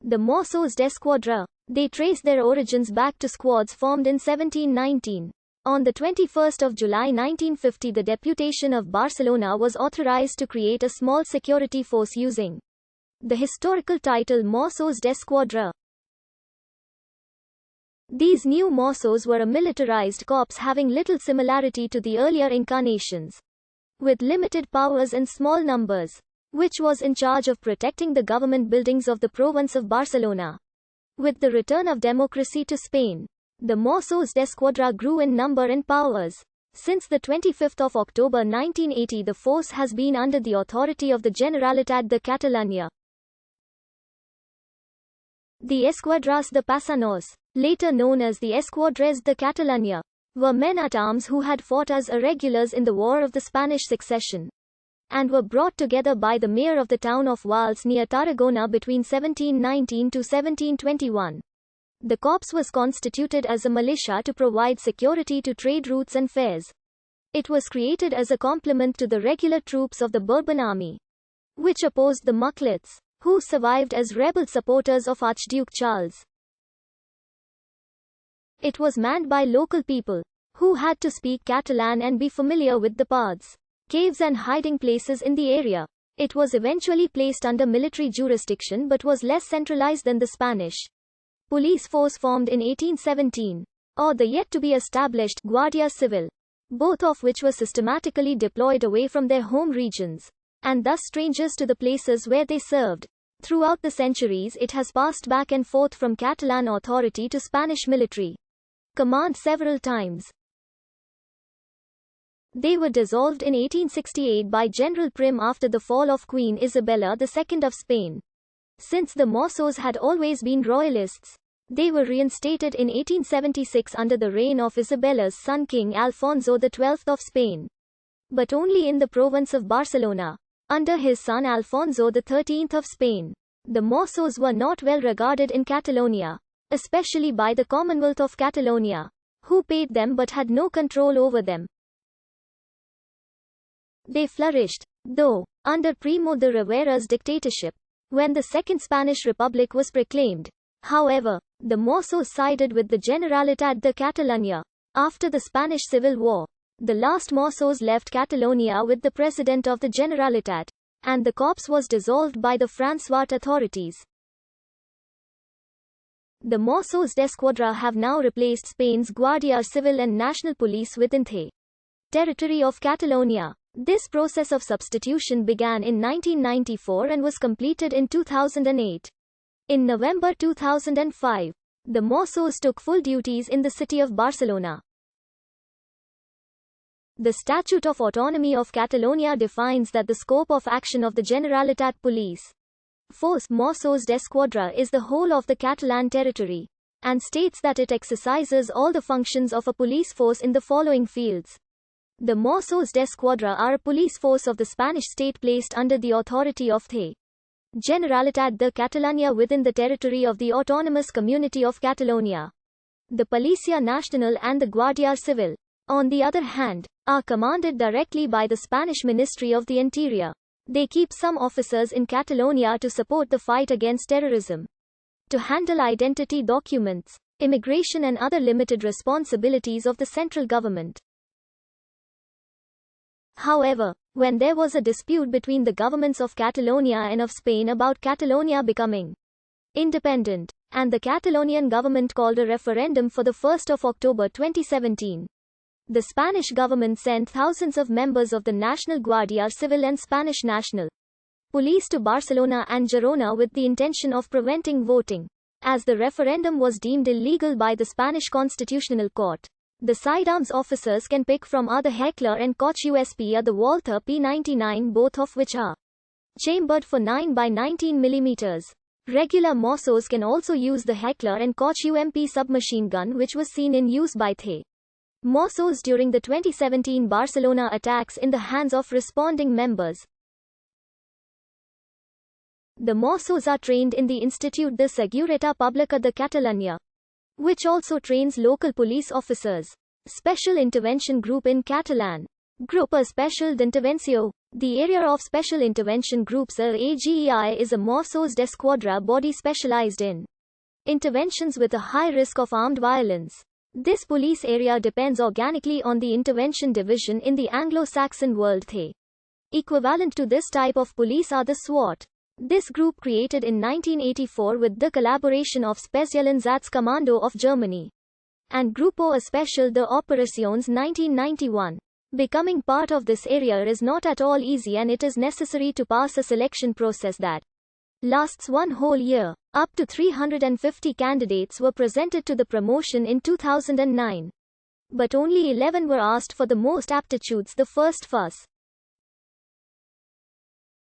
The Mossos d'Esquadra. They trace their origins back to squads formed in 1719. On the 21st of July 1950, the Deputation of Barcelona was authorized to create a small security force using the historical title Mossos d'Esquadra. These new Mossos were a militarized corps having little similarity to the earlier incarnations, with limited powers and small numbers, which was in charge of protecting the government buildings of the province of Barcelona. With the return of democracy to Spain, the Mossos d'Esquadra grew in number and powers. Since the 25th of October 1980, the force has been under the authority of the Generalitat de Catalunya. The Esquadras de Passanos, later known as the Esquadres de Catalunya, were men-at-arms who had fought as irregulars in the War of the Spanish Succession, and were brought together by the mayor of the town of Valls near Tarragona between 1719 to 1721. The corps was constituted as a militia to provide security to trade routes and fairs. It was created as a complement to the regular troops of the Bourbon army, which opposed the Mucklets, who survived as rebel supporters of Archduke Charles. It was manned by local people, who had to speak Catalan and be familiar with the paths, caves and hiding places in the area. It was eventually placed under military jurisdiction but was less centralized than the Spanish police force formed in 1817, or the yet-to-be-established Guardia Civil, both of which were systematically deployed away from their home regions, and thus strangers to the places where they served. Throughout the centuries, it has passed back and forth from Catalan authority to Spanish military command several times. They were dissolved in 1868 by General Prim after the fall of Queen Isabella II of Spain. Since the Mossos had always been royalists, they were reinstated in 1876 under the reign of Isabella's son King Alfonso XII of Spain, but only in the province of Barcelona, under his son Alfonso XIII of Spain. The Mossos were not well regarded in Catalonia, especially by the Commonwealth of Catalonia, who paid them but had no control over them. They flourished, though, under Primo de Rivera's dictatorship, when the Second Spanish Republic was proclaimed. However, the Mossos sided with the Generalitat de Catalunya. After the Spanish Civil War, the last Mossos left Catalonia with the President of the Generalitat, and the corps was dissolved by the Francoist authorities. The Mossos d'Esquadra have now replaced Spain's Guardia Civil and National Police within the territory of Catalonia. This process of substitution began in 1994 and was completed in 2008. In November 2005, the Mossos took full duties in the city of Barcelona. The Statute of Autonomy of Catalonia defines that the scope of action of the Generalitat Police Force Mossos d'Esquadra is the whole of the Catalan territory, and states that it exercises all the functions of a police force in the following fields. The Mossos d'Esquadra are a police force of the Spanish state placed under the authority of the Generalitat de Catalunya within the territory of the Autonomous Community of Catalonia. The Policia Nacional and the Guardia Civil, on the other hand, are commanded directly by the Spanish Ministry of the Interior. They keep some officers in Catalonia to support the fight against terrorism, to handle identity documents, immigration and other limited responsibilities of the central government. However, when there was a dispute between the governments of Catalonia and of Spain about Catalonia becoming independent, and the Catalonian government called a referendum for the 1st of October 2017, the Spanish government sent thousands of members of the National Guardia Civil and Spanish National Police to Barcelona and Girona with the intention of preventing voting, as the referendum was deemed illegal by the Spanish Constitutional Court. The sidearms officers can pick from are the Heckler and Koch USP or the Walther P99, both of which are chambered for 9 by 19 mm. Regular Mossos can also use the Heckler and Koch UMP submachine gun, which was seen in use by the Mossos during the 2017 Barcelona attacks in the hands of responding members. The Mossos are trained in the Institut de Seguretat Pública de Catalunya, which also trains local police officers. Special Intervention Group in Catalan. Grupo Especial de Intervención. The area of special intervention groups AGEI is a Mossos dEsquadra body specialized in interventions with a high risk of armed violence. This police area depends organically on the intervention division in the Anglo-Saxon world. The equivalent to this type of police are the SWAT. This group created in 1984 with the collaboration of Spezialeinsatzkommando of Germany and Grupo Especial de Operaciones 1991. Becoming part of this area is not at all easy, and it is necessary to pass a selection process that lasts one whole year. Up to 350 candidates were presented to the promotion in 2009. But only 11 were asked for the most aptitudes, the first fuss.